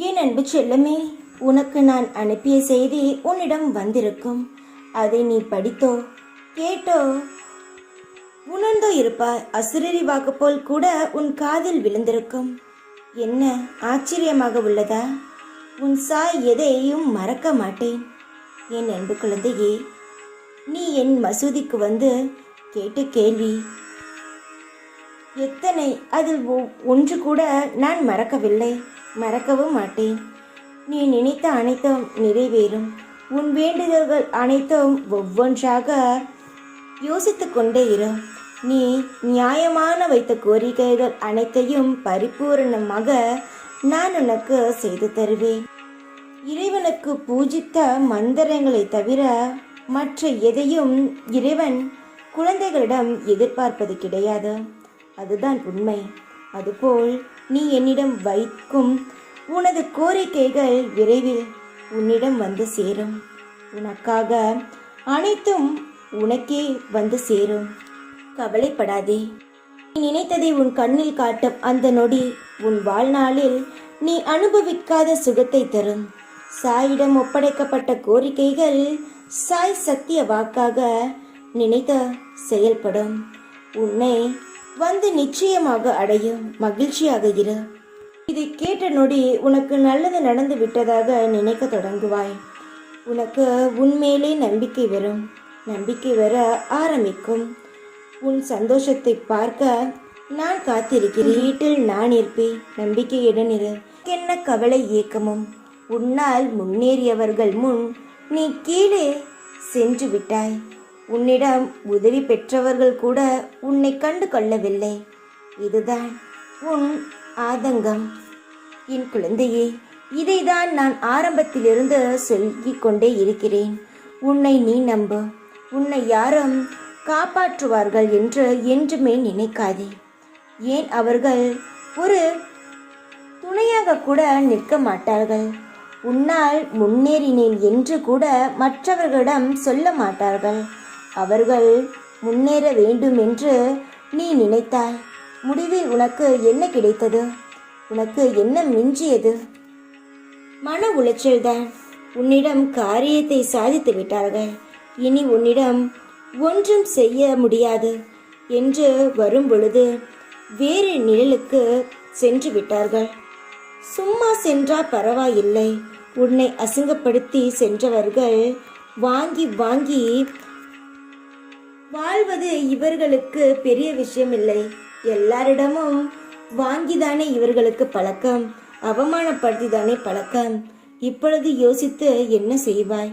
என் அன்பு செல்லமே, உனக்கு நான் அனுப்பிய செய்தி உன்னிடம் வந்திருக்கும். அதை நீ படித்தோ கேட்டோ உணர்ந்தோ இருப்பாய். அசுரரி வாக்கு போல் கூட உன் காதில் விழுந்திருக்கும். என்ன ஆச்சரியமாக உள்ளதா? உன் சாய் எதையும் மறக்க மாட்டேன். என் அன்பு குழந்தையே, நீ என் மசூதிக்கு வந்து கேட்ட கேள்வி எத்தனை, அதில் ஒன்று கூட நான் மறக்கவில்லை, மறக்கவும் மாட்டேன். நீ நினைத்த அனைத்தும் நிறைவேறும். உன் வேண்டுதல்கள் அனைத்தும் ஒவ்வொன்றாக யோசித்து கொண்டே இரு. நீ நியாயமான வைத்த கோரிக்கைகள் அனைத்தையும் பரிபூரணமாக நான் உனக்கு செய்து தருவேன். இறைவனுக்கு பூஜித்த மந்திரங்களை தவிர மற்ற எதையும் இறைவன் குழந்தைகளிடம் எதிர்பார்ப்பது கிடையாது. அதுதான் உண்மை. அதுபோல் நீ என்னிடம் வைக்கும் உனது கோரிக்கைகள் விரைவில் உன்னிடம் வந்து சேரும். உனக்காக அனைத்தும் உனக்கே வந்து சேரும். கவலைப்படாதே. நீ நினைத்ததை உன் கண்ணில் காட்டும் அந்த நொடி உன் வாழ்நாளில் நீ அனுபவிக்காத சுகத்தை தரும். சாயிடம் ஒப்படைக்கப்பட்ட கோரிக்கைகள் சாய் சத்திய வாக்காக நினைத்த செயல்படும். உன்னை வந்து நிச்சயமாக அடையும். மகிழ்ச்சியாக இரு. இதை கேட்ட நொடி உனக்கு நல்லது நடந்து விட்டதாக நினைக்க தொடங்குவாய். உனக்கு உன்மேலே நம்பிக்கை வரும். நம்பிக்கை வர ஆரம்பிக்கும். உன் சந்தோஷத்தை பார்க்க நான் காத்திருக்கிறேன். வீட்டில் நான் இருப்பேன். நம்பிக்கையுடன் இரு. என்ன கவலை ஏக்கமும்? உன்னால் முன்னேறியவர்கள் முன் நீ கீழே சென்று விட்டாய். உன்னிடம் உதவி பெற்றவர்கள் கூட உன்னை கண்டு கொள்ளவில்லை. இதுதான் உன் ஆதங்கம். என் குழந்தையே, இதைதான் நான் ஆரம்பத்திலிருந்து சொல்லிக் கொண்டே இருக்கிறேன். உன்னை நீ நம்பு. உன்னை யாரும் காப்பாற்றுவார்கள் என்று என்றுமே நினைக்காதே. ஏன் அவர்கள் ஒரு துணையாக கூட நிற்க மாட்டார்கள். உன்னால் முன்னேறினேன் என்று கூட மற்றவர்களிடம் சொல்ல மாட்டார்கள். அவர்கள் முன்னேற வேண்டும் என்று நீ நினைத்தாய். முடிவில் உனக்கு என்ன கிடைத்தது? உனக்கு என்ன மிஞ்சியது? மன உளைச்சல்தான். உன்னிடம் காரியத்தை சாதித்து விட்டார்கள். இனி உன்னிடம் ஒன்றும் செய்ய முடியாது என்று வரும் பொழுது வேறு நிழலுக்கு சென்று விட்டார்கள். சும்மா சென்றா பரவாயில்லை. உன்னை அசிங்கப்படுத்தி சென்றவர்கள் வாங்கி வாங்கி வாழ்வது இவர்களுக்கு பெரிய விஷயம் இல்லை. எல்லாரிடமும் வாங்கிதானே இவர்களுக்கு பழக்கம். அவமானப்படுத்திதானே பழக்கம். இப்பொழுது யோசித்து என்ன செய்வாய்?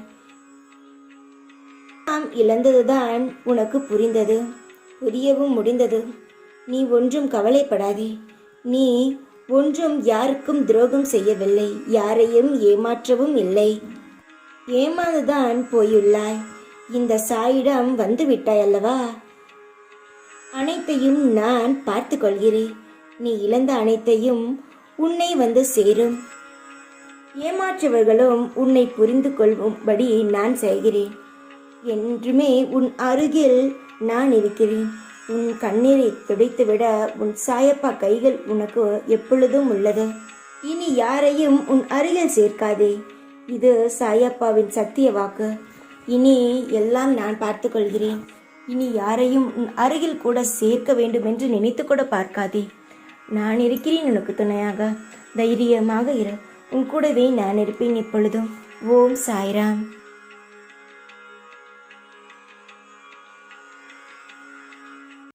நாம் இழந்ததுதான் உனக்கு புரிந்தது, புரியவும் முடிந்தது. நீ ஒன்றும் கவலைப்படாதே. நீ ஒன்றும் யாருக்கும் துரோகம் செய்யவில்லை. யாரையும் ஏமாற்றவும் இல்லை. ஏமாந்துதான் போயுள்ளாய். இந்த சாயிடம் வந்து விட்டாய் அல்லவா? அனைத்தையும் நான் பார்த்து கொள்கிறேன். நீ இழந்த அனைத்தையும் உன்னை வந்து சேரும். ஏமாற்றுவர்களும் உன்னை புரிந்து கொள்ளும்படி நான் செய்கிறேன். என்றுமே உன் அருகில் நான் இருக்கிறேன். உன் கண்ணீரை துடைத்துவிட உன் சாயப்பா கைகள் உனக்கு எப்பொழுதும் உள்ளது. இனி யாரையும் உன் அருகில் சேர்க்காதே. இது சாயப்பாவின் சத்திய வாக்கு. இனி எல்லாம் நான் பார்த்து கொள்கிறேன். இனி யாரையும் உன் அருகில் கூட சேர்க்க வேண்டும் என்று நினைத்து கூட பார்க்காதே. நான் இருக்கிறேன் உனக்கு துணையாக. தைரியமாக இரு. உன் கூடவே நான் இருப்பேன் எப்பொழுதும். ஓம் சாய்ராம்.